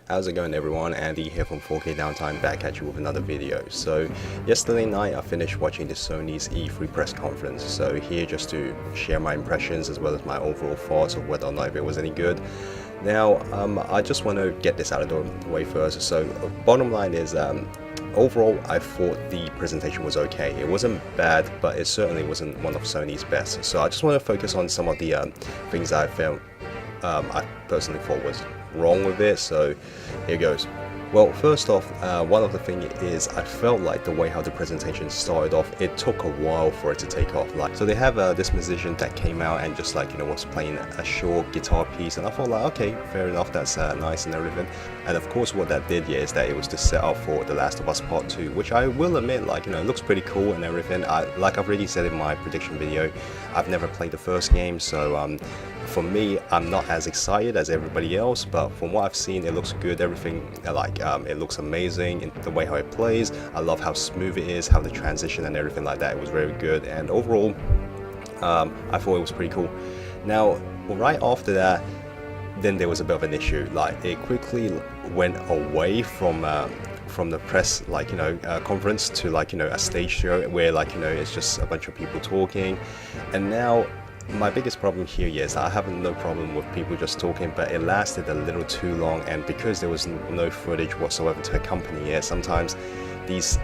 How's it going everyone? Andy here from 4K Downtime, back at you with another video. So yesterday night I finished watching the Sony's E3 press conference, so here just to share my impressions as well as my overall thoughts of whether or not it was any good. Now I just want to get this out of the way first. So bottom line is overall I thought the presentation was okay. It wasn't bad, but it certainly wasn't one of Sony's best. So I just want to focus on some of the things I felt I personally thought was wrong with it. So here goes. Well, first off, one of the things is I felt like the way how the presentation started off, it took a while for it to take off. Like, so they have this musician that came out and just like, was playing a short guitar piece, and I thought like, okay, fair enough, that's nice and everything. And of course what that did, is that it was to set up for The Last of Us Part 2, which I will admit, like, it looks pretty cool and everything. Like I've already said in my prediction video, I've never played the first game, so for me, I'm not as excited as everybody else, but from what I've seen, it looks good. Everything, like, it looks amazing in the way how it plays. I love how smooth it is, how the transition and everything like that, it was very good. And overall, I thought it was pretty cool. Now, right after that, then there was a bit of an issue. Like, it quickly went away from the press, like, conference to, like, a stage show where, like, it's just a bunch of people talking. And now my biggest problem here is I have no problem with people just talking, but it lasted a little too long, and because there was no footage whatsoever to accompany it, sometimes these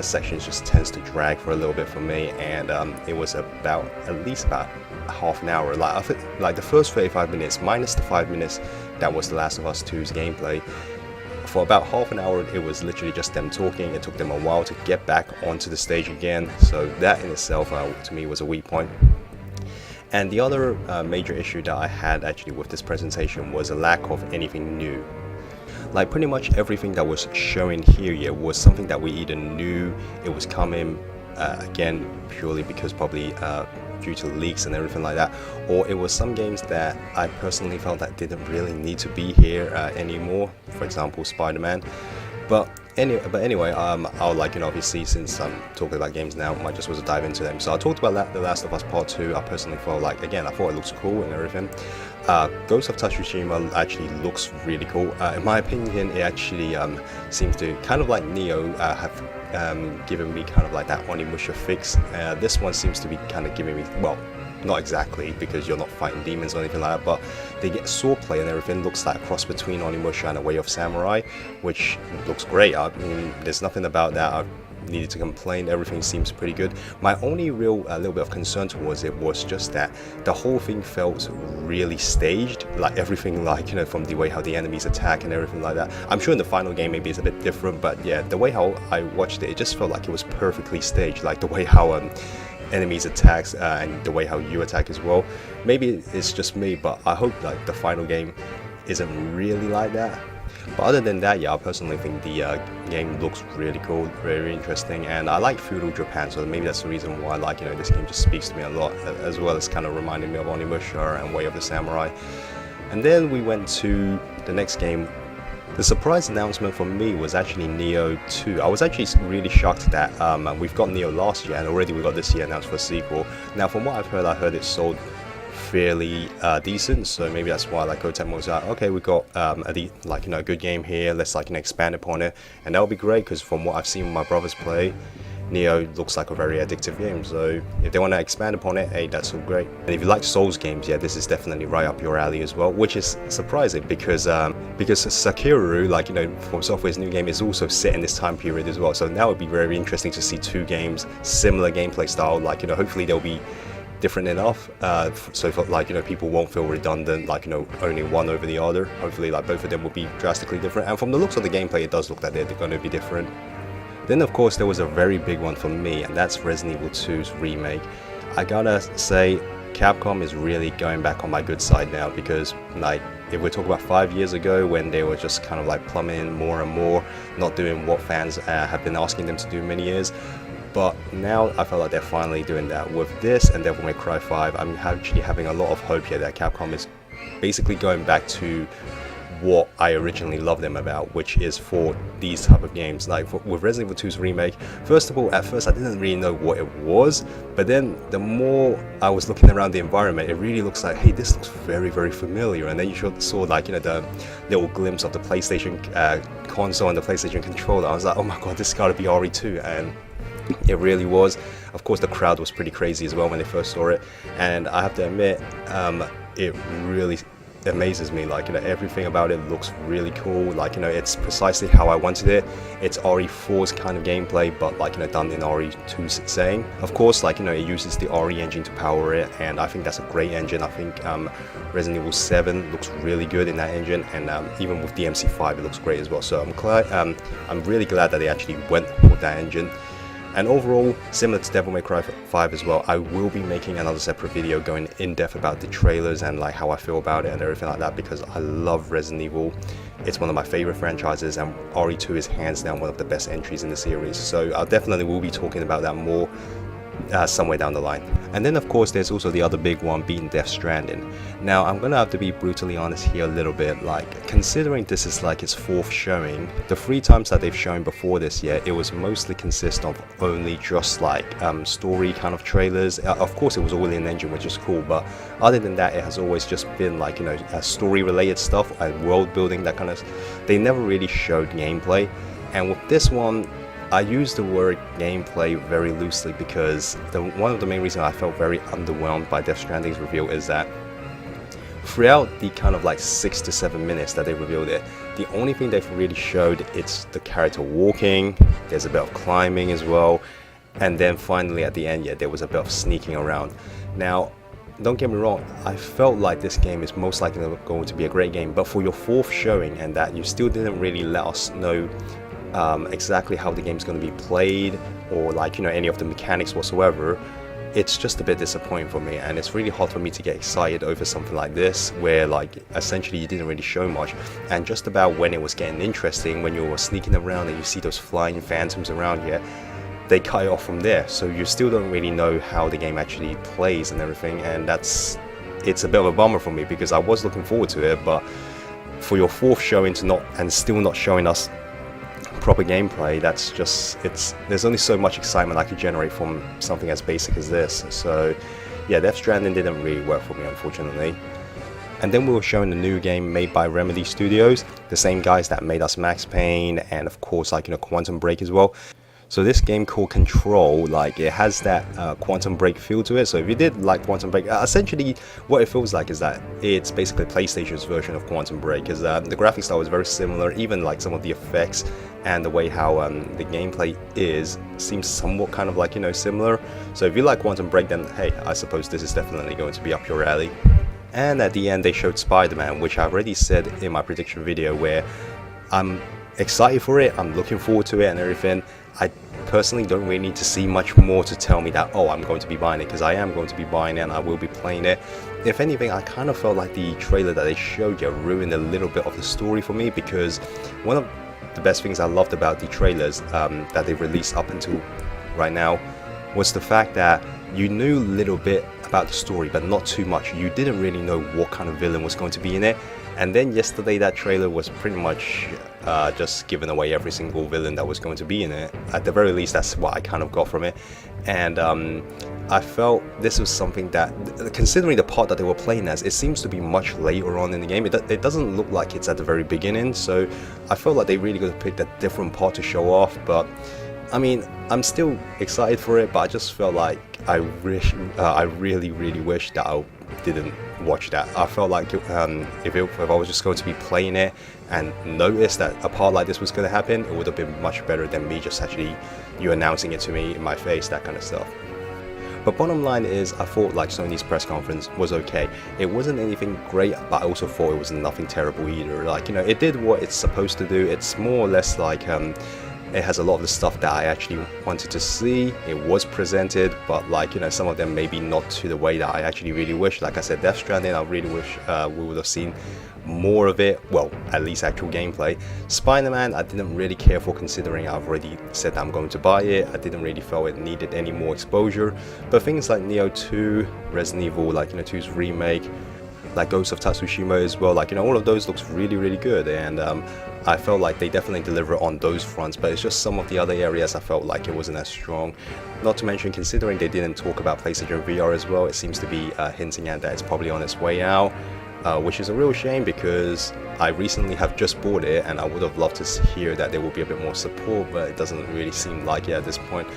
sections just tends to drag for a little bit for me. And it was at least about half an hour. Like, I think like the first 35 minutes minus the 5 minutes that was The Last of Us 2's gameplay, for about half an hour it was literally just them talking. It took them a while to get back onto the stage again, so that in itself to me was a weak point. And the other major issue that I had actually with this presentation was a lack of anything new. Like, pretty much everything that was showing here was something that we either knew it was coming, again purely because probably due to leaks and everything like that, or it was some games that I personally felt that didn't really need to be here anymore. For example, Spider-Man. But anyway, I'll, like, obviously, since I'm talking about games now, I just want to dive into them. So I talked about that, The Last of Us Part 2. I personally felt like, again, I thought it looks cool and everything. Ghost of Tsushima actually looks really cool. In my opinion, it actually seems to, kind of like Neo, have given me kind of like that Onimusha fix. This one seems to be kind of giving me, well, not exactly, because you're not fighting demons or anything like that, but they get swordplay and everything. Looks like a cross between Onimusha and A Way of Samurai, which looks great. I mean, there's nothing about that I needed to complain. Everything seems pretty good. My only real little bit of concern towards it was just that the whole thing felt really staged. Like, everything, like, from the way how the enemies attack and everything like that. I'm sure in the final game maybe it's a bit different, but yeah, the way how I watched it, it just felt like it was perfectly staged. Like, the way how enemies attacks and the way how you attack as well. Maybe it's just me, but I hope like the final game isn't really like that. But other than that, yeah, I personally think the game looks really cool, very interesting, and I like feudal Japan, so maybe that's the reason why, like, this game just speaks to me a lot, as well as kind of reminding me of Onimusha and Way of the Samurai. And then we went to the next game. The surprise announcement for me was actually Neo 2. I was actually really shocked that we've got Neo last year and already we got this year announced for a sequel. Now, from what I've heard, I heard it sold fairly decent, so maybe that's why, like, Kotaku was like, okay, we got a good game here, let's, like, expand upon it, and that would be great, because from what I've seen my brothers play, Neo looks like a very addictive game. So if they want to expand upon it, hey, that's all great. And if you like Souls games, yeah, this is definitely right up your alley as well, which is surprising because Sekiro, like, from Software's new game, is also set in this time period as well. So now it'd be very interesting to see two games, similar gameplay style, like, hopefully they'll be different enough, so for, like, people won't feel redundant, like, only one over the other. Hopefully, like, both of them will be drastically different, and from the looks of the gameplay, it does look like they're going to be different. Then, of course, there was a very big one for me, and that's Resident Evil 2's remake. I gotta say, Capcom is really going back on my good side now, because, like, if we talk about 5 years ago when they were just kind of like plummeting more and more, not doing what fans have been asking them to do many years, but now I feel like they're finally doing that. With this and Devil May Cry 5, I'm actually having a lot of hope here that Capcom is basically going back to what I originally loved them about, which is for these type of games. Like with Resident Evil 2's remake, first of all, at first I didn't really know what it was, but then the more I was looking around the environment, it really looks like, hey, this looks very, very familiar. And then you saw like, you know, the little glimpse of the PlayStation console and the PlayStation controller. I was like, oh my god, this has got to be RE2, and it really was. Of course, the crowd was pretty crazy as well when they first saw it, and I have to admit, it really amazes me. Like, you know, everything about it looks really cool. Like, you know, it's precisely how I wanted it. It's RE4's kind of gameplay, but like, you know, done in RE2's setting. Of course, like, you know, it uses the RE engine to power it, and I think that's a great engine. I think Resident Evil 7 looks really good in that engine, and even with DMC5 it looks great as well. So I'm really glad that they actually went with that engine. And overall, similar to Devil May Cry 5 as well, I will be making another separate video going in depth about the trailers and like how I feel about it and everything like that, because I love Resident Evil. It's one of my favorite franchises, and RE2 is hands down one of the best entries in the series. So I definitely will be talking about that more somewhere down the line. And then of course there's also the other big one, being Death Stranding. Now I'm gonna have to be brutally honest here a little bit, like considering this is like its 4th showing, the 3 times that they've shown before this year, it was mostly consist of only just like story kind of trailers. Of course it was all in engine, which is cool, but other than that it has always just been like, you know, story related stuff and world building, that kind of, they never really showed gameplay. And with this one, I use the word gameplay very loosely because one of the main reasons I felt very underwhelmed by Death Stranding's reveal is that throughout the kind of like 6 to 7 minutes that they revealed it, the only thing they've really showed, it's the character walking, there's a bit of climbing as well, and then finally at the end, yeah, there was a bit of sneaking around. Now, don't get me wrong, I felt like this game is most likely going to be a great game, but for your 4th showing and that you still didn't really let us know exactly how the game's going to be played, or like, you know, any of the mechanics whatsoever, it's just a bit disappointing for me. And it's really hard for me to get excited over something like this, where like essentially you didn't really show much, and just about when it was getting interesting, when you were sneaking around and you see those flying phantoms around here, they cut it off from there. So you still don't really know how the game actually plays and everything, and it's a bit of a bummer for me because I was looking forward to it. But for your 4th showing to not, and still not showing us proper gameplay, that's just, there's only so much excitement I could generate from something as basic as this. So yeah, Death Stranding didn't really work for me, unfortunately. And then we were shown a new game made by Remedy Studios, the same guys that made us Max Payne and of course, like, you know, Quantum Break as well. So this game called Control, like, it has that Quantum Break feel to it. So if you did like Quantum Break, essentially what it feels like is that it's basically PlayStation's version of Quantum Break, because the graphic style is very similar, even like some of the effects and the way how the gameplay seems somewhat kind of like, you know, similar. So if you like Quantum Break, then hey, I suppose this is definitely going to be up your alley. And at the end they showed Spider-Man, which I've already said in my prediction video, where I'm excited for it, I'm looking forward to it and everything. I personally don't really need to see much more to tell me that, oh, I'm going to be buying it, because I am going to be buying it and I will be playing it. If anything, I kind of felt like the trailer that they showed you ruined a little bit of the story for me, because one of the best things I loved about the trailers that they released up until right now was the fact that you knew a little bit about the story, but not too much. You didn't really know what kind of villain was going to be in it. And then yesterday that trailer was pretty much just giving away every single villain that was going to be in it. At the very least, that's what I kind of got from it. And I felt this was something that, considering the part that they were playing as, it seems to be much later on in the game. It doesn't look like it's at the very beginning, so I felt like they really could have picked a different part to show off. But I mean, I'm still excited for it, but I just felt like I really wish that I didn't watch that. I felt like if I was just going to be playing it and notice that a part like this was going to happen, it would have been much better than me just actually you announcing it to me in my face, that kind of stuff. But bottom line is, I thought like Sony's press conference was okay. It wasn't anything great, but I also thought it was nothing terrible either. Like, you know, it did what it's supposed to do. It's more or less like it has a lot of the stuff that I actually wanted to see. It was presented, but like, you know, some of them maybe not to the way that I actually really wish. Like I said, Death Stranding, I really wish we would have seen more of it, well, at least actual gameplay. Spider-Man, I didn't really care for, considering I've already said that I'm going to buy it. I didn't really feel it needed any more exposure. But things like Neo 2, Resident Evil, like, you know, 2's remake, like Ghost of Tatsushima as well. Like, you know, all of those looks really good, and I felt like they definitely deliver on those fronts, but it's just some of the other areas I felt like it wasn't as strong. Not to mention, considering they didn't talk about PlayStation VR as well, it seems to be hinting at that it's probably on its way out, which is a real shame because I recently have just bought it and I would have loved to hear that there will be a bit more support, but it doesn't really seem like it at this point.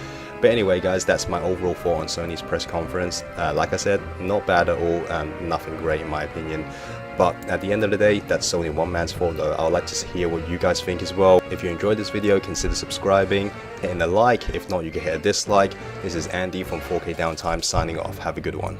But anyway guys, that's my overall thought on Sony's press conference. Like I said, not bad at all, nothing great in my opinion. But at the end of the day, that's Sony one man's fault though. I would like to hear what you guys think as well. If you enjoyed this video, consider subscribing, hitting a like. If not, you can hit a dislike. This is Andy from 4K Downtime signing off. Have a good one.